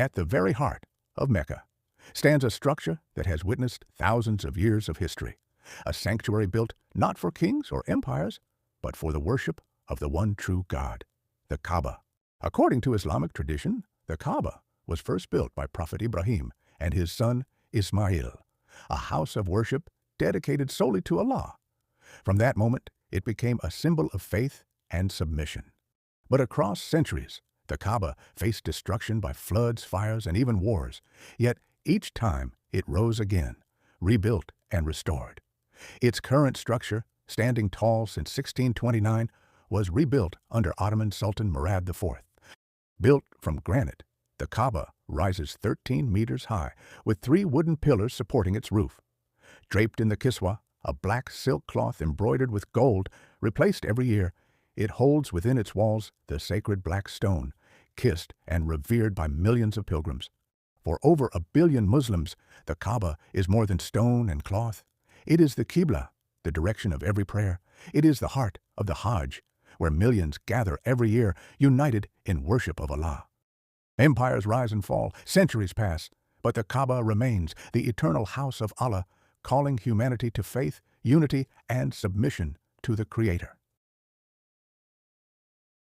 At the very heart of Mecca stands a structure that has witnessed thousands of years of history, a sanctuary built not for kings or empires, but for the worship of the one true God, the Kaaba. According to Islamic tradition, the Kaaba was first built by Prophet Ibrahim and his son Ismail, a house of worship dedicated solely to Allah. From that moment, it became a symbol of faith and submission. But across centuries, the Kaaba faced destruction by floods, fires, and even wars, yet each time it rose again, rebuilt and restored. Its current structure, standing tall since 1629, was rebuilt under Ottoman Sultan Murad IV. Built from granite, the Kaaba rises 13 meters high, with 3 wooden pillars supporting its roof. Draped in the Kiswah, a black silk cloth embroidered with gold, replaced every year, it holds within its walls the sacred black stone, kissed and revered by millions of pilgrims. For over 1 billion Muslims, the Kaaba is more than stone and cloth. It is the Qibla, the direction of every prayer. It is the heart of the Hajj, where millions gather every year, united in worship of Allah. Empires rise and fall, centuries pass, but the Kaaba remains the eternal house of Allah, calling humanity to faith, unity, and submission to the Creator.